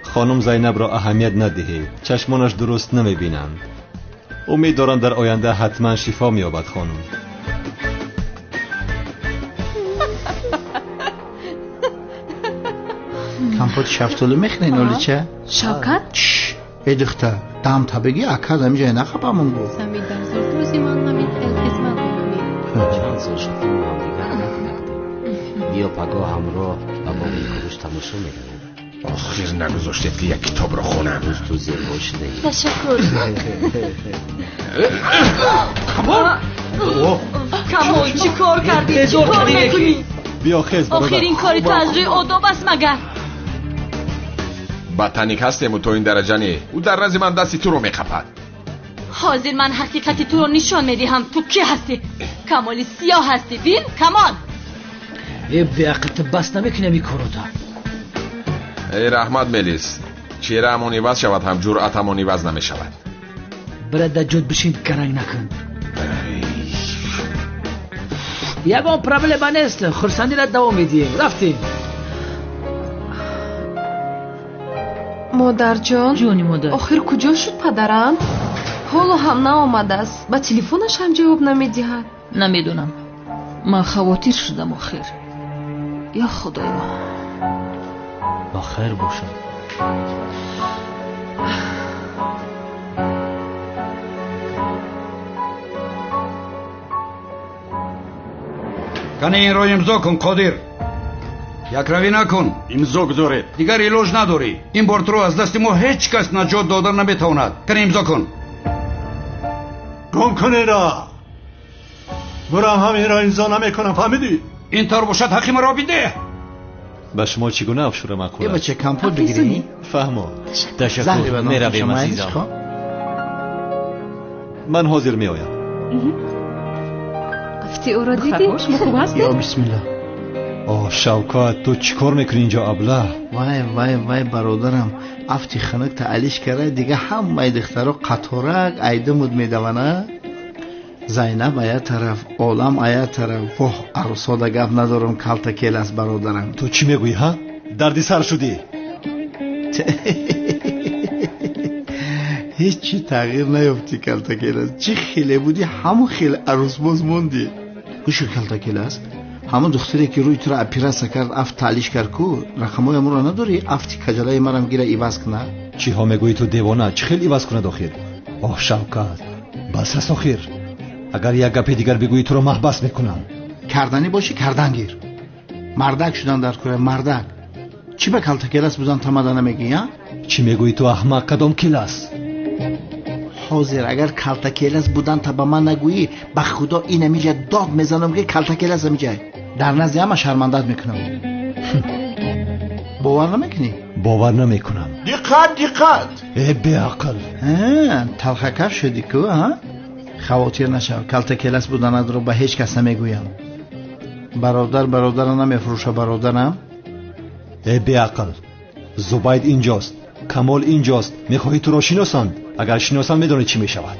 خانم زینب را اهمیت ندهید. چشمانش درست نمیبینند. امید دارم در آینده حتما شفا مییابد خانم.
کمپوت شفتالو میخنین اولی چه؟
شوکت؟
ای دختر دم تا بگی اکد همیجای نخبمون بود.
سمید در زادروزی من همین خدمت میکنیم.
چند سال شدیم ما هم دیگر نکنیم. بیا پگاه همراه و با این کروش تماشا میکنیم.
آخر نگذاشتید که یک کتاب را خونم.
روز تو زیر باش نهید.
تشکر.
کمال
وای
چی کار کردی؟ چی کار میکنی؟
بیا خیز برادر.
آخرین کاری تو از روی آداب است مگر؟
بدتنیک هستیم و تو این درجه نی. او در نزد من دستی تو رو میخپد.
حاضر من حقیقتی تو رو نشان میدهم. تو کی هستی؟ کمالی سیاه هستی. بین کمال.
ای بیعقل بس نمیکنه می کروتا.
ای رحمت ملیس، چهره همون عوض شود هم جرأت همون عوض نمی شود.
برد جد بشین کرنگ نکن. یگان پرابلم نیست، خرسندی را دوام میدیم. رفتیم.
مادر جان،
جونی مادر،
آخر کجا شد پدرم؟ حالا هم نآمده است. با تلفنش هم جواب نمیدهد.
نمیدونم، من خواطر شدم. آخر یا خدایا
با خیر باشد.
کنه این را امضا کن قادر. یک روی نکن.
امضا گذارید.
دیگر علاج نداری. این بار تو رو از دست ما هیچ کس نجات دادن نمیتواند. کنه امضا کن.
گم کنه را. برام همین را امضا نمیکنم، فهمیدی؟
این طور باشد حقی مرا بده.
به شما چگونه افشور معقول؟
یه بچه کمپوت بگیری؟
فهمو.
تشکر میرویم عزیزم.
من حاضر میآیم.
افتی او را دیدی؟
یا بسم الله.
آه شوکت، تو چیکار میکنی اینجا ابله؟
وای وای وای برادرم، افتی خنک تا علیش کرده دیگه همه دخترها قطورک ایدمود میدونه. زینب آیا طرف، عالم آیا طرف. واه عروساده گپ ندارم، کلتا کیل است برادرم.
تو چی میگویی ها؟ دردی سر شدی؟
هیچ چی تغییر نیافتی کلتا کیل است. چی خیلی بودی همون خیلی عروس باز موندی. گوشو کلتا کیل است. همون دختری که روی تو را اپیراسه کرد افت تعلیش کرد کو رقمای امور را نداری؟ افتی کجلای مرم گیره ایواز کنه.
چی ها میگویی تو دیوانه؟ چی خیلی ایواز کنه داخل؟ آه شوکت بس است آخر. اگر یک گپ دیگر بگویی تو رو محبس میکنم.
کردنی باشی کردن گیر. مردک شدن در کوره مردک. چی به کلتا کلاس بزن تماده نمیگی ها؟
چی میگویی تو احمق؟ کدام کلاس؟
حاضر اگر کلتا کلاس بودن تا به من نگویی به خدا این میجه داد میزنم که کلتا کلاس میجه. در نزد همه شرمندت میکنم. باور نمیکنی؟
باور نمیکنم.
دقت
ای بیعقل.
تلخکر شدی که ها؟ خواطر نشو. کلتا کلاس بودن رو به هیچ کس نمیگویم. برادر نمیفروشه برادرم.
ای بیعقل، زبید اینجاست، کمال اینجاست. میخواهی تو را شناسند؟ اگر شناسند میدونی چی میشود.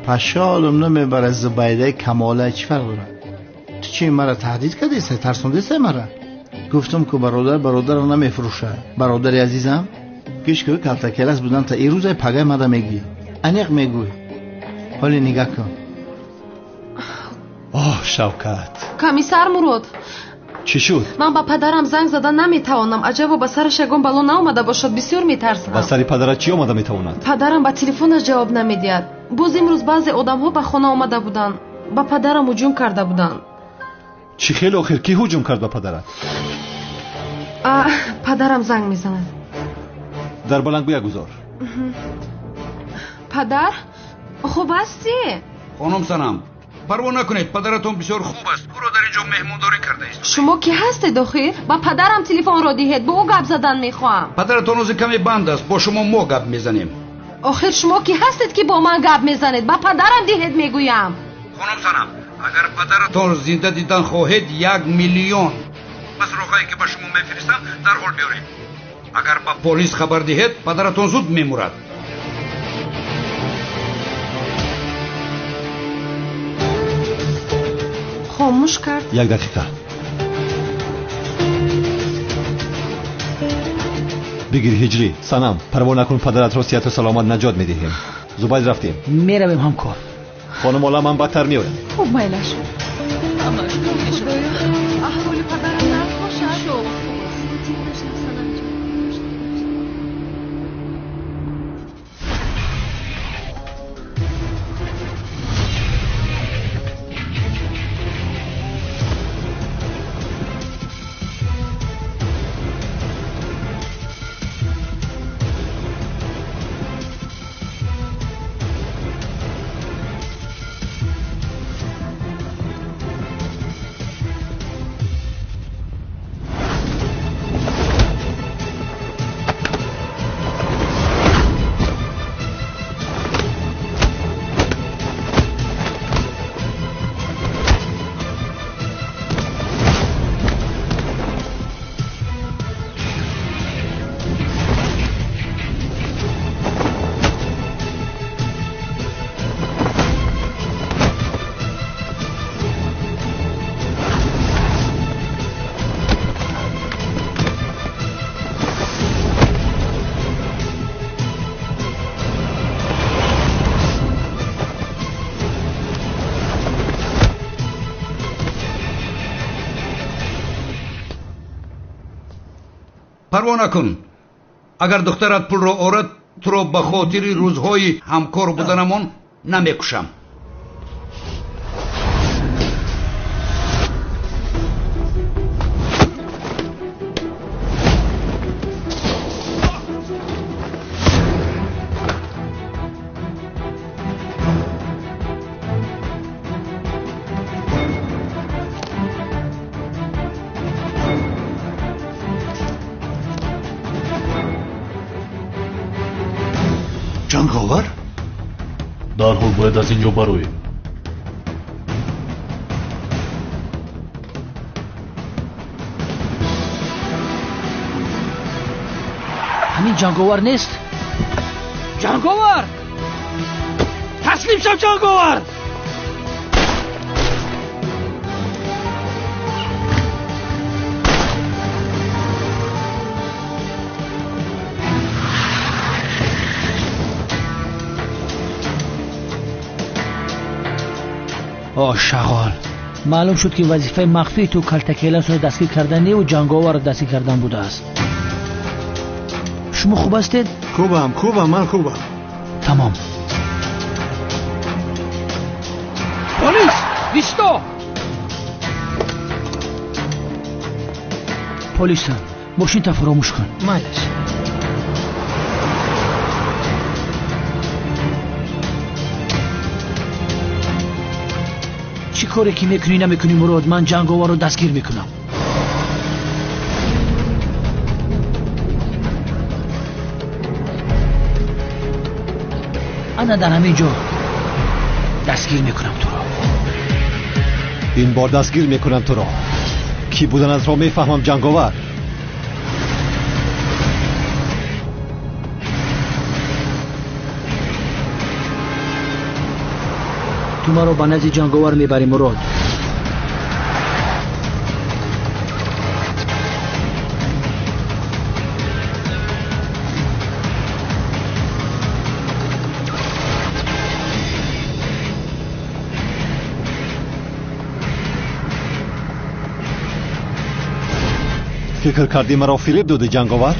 پشالم نمیبره زبیده کماله چی فرق داره؟ تو چی مرا تهدید کردی؟ ترسونده سه مرا. گفتم که برادر نمیفروشه. برادر عزیزم گیش که کلتا کلاس بودن تا این روز پگه مده میگی. انیق میگوی. حالی نگاه کن.
آه شوکت.
کمیسر مراد،
چی شد؟
من با پدرم زنگ زدن نمیتوانم. عجبا با سرش یگان بلا نآمده باشد. بسیار میترسم.
با سری پدرت چی آمده میتواند؟
پدرم با تلفنش جواب نمیدهد. باز امروز بعضی آدم ها به خانه آمده بودن. با پدرم هجوم کرده بودن.
چی خیلی آخر کی هجوم کرد با پدرت؟
پدرم زنگ میزند.
در بلندگوی گذار.
پدر خوب هستی؟
خانم سنم پروا نکنید، پدرتون بسیار خوب است. او را در اینجا مهمونداری کرده است.
شما کی هستید آخر؟ با پدرم تلفن را دهید. با او گپ زدن میخواهم.
پدرتون روز کمی بند است، با شما ما گپ میزنیم.
آخر شما کی هستید که با من گپ میزنید؟ با پدرم دهید میگویم.
خانم سنم اگر پدرتون زنده دیدن خواهید 1 میلیون مسروقایی که به شما میفرستم در حال بیارید. اگر با پلیس خبر دهید پدرتون زود میمورد.
خاموش کرد.
1 دقیقه. بگیر هجری. سنم پروا نکن، پدرت را صحت و سلامت نجات میدهیم. زبید رفتیم.
میرویم همکار.
خانم حالا من بدتر میایم.
خوب میلش.
احوال پدرم نخوشد.
парво накун. агар духтарат пулро орад, туро ба хотири рӯзҳои ҳамкор буданамон намекушам.
ҷанговар?
дарҳол бояд аз ин ҷо бароем.
ҳамин ҷанговар нест? ҷанговар! таслим шав ҷанговар! шағол, маълум шуд ки вазифаи махфии ту калтакеласро дастгир карданию ҷанговарро дастгир кардан будааст. шумо хуб ҳастед?
хубам, ман хубам.
тамом. полис, исто! полисам, мошинта фаромӯш кун.
майлаш.
چی کاری که میکنی نمیکنی مراد؟ من جنگاور رو دستگیر میکنم. انا در همین جا دستگیر میکنم تو رو.
این بار دستگیر میکنم تو رو. کی بودن از را میفهمم جنگاور.
تو ما رو به نزد جنگاور میبری مراد.
فکر کردی مرا فریب داده جنگاور؟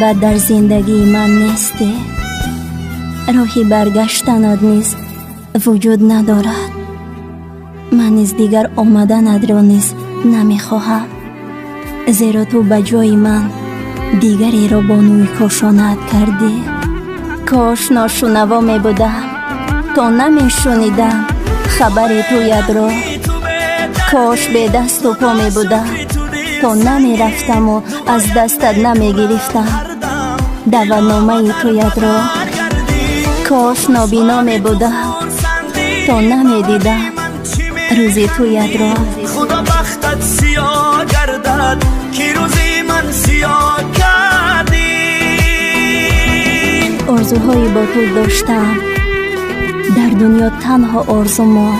بعد در زندگی من نیستی. راهی برگشتنت نیز وجود ندارد. من نیز دیگر آمدنت را نیز نمیخواهم، زیرا تو به جای من دیگری را بانوی کاشانت کردی. کاش ناشنوا می بودم تا نمی شنیدم خبر تویت را. کاش به دست و پا می بودم تا نمی رفتم و از دستت نمی گرفتم دعوتنامه تویت را. کاش نابینا می بودم تا نمی دیدم روزی تویت را.
خدا بختت سیاه گردد که روزی من سیاه کردی.
آرزوهایی با تو داشتم، در دنیا تنها آرزو ماند.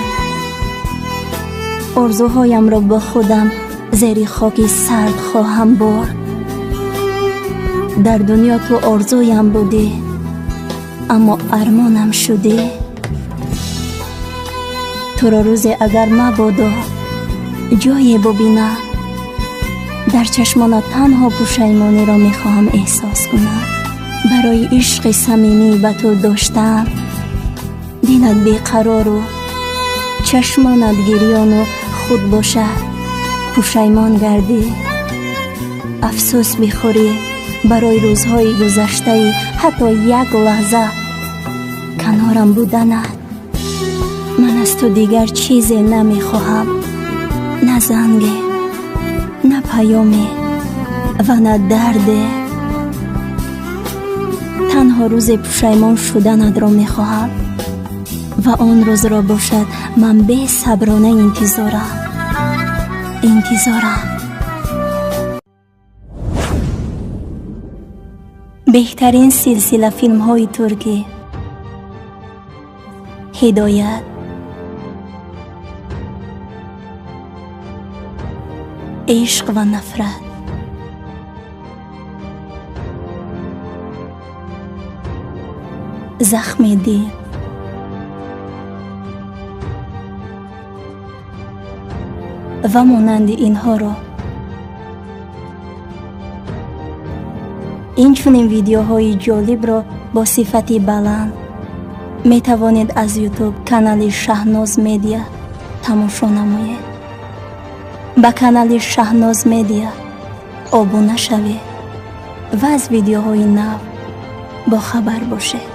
آرزوهایم را با خودم زیر خاکی سرد خواهم برد. در دنیا تو آرزویم بودی اما ارمانم شدی. تو را روزی اگر مبادا جایی ببینم، در چشمانت تنها پشیمانی را میخواهم احساس کنم. برای عشق صمیمی به تو داشتم، دلت بیقرار و چشمانت گریان و خود باشد پشیمان گردی. افسوس بخوری برای روزهای گذشته، حتی یک لحظه کنارم بودنت. من از تو دیگر چیزی نمیخواهم، نه زنگی، نه پیامی و نه دردی. تنها روز پشیمان شدنت را میخواهم و آن روز را باشد من به صبرانه انتظارم. بهترین سلسله فیلم های ترکی: هدایت، عشق و نفرت، زخم دل، و مانند اینها را. این چنین ویدیوهای جالب را با صفتی بلند می توانید از یوتیوب کانال شهناز میدیا تماشا نمایید. با کانال شهناز میدیا ابونه شوید و از ویدیوهای نو با خبر باشید.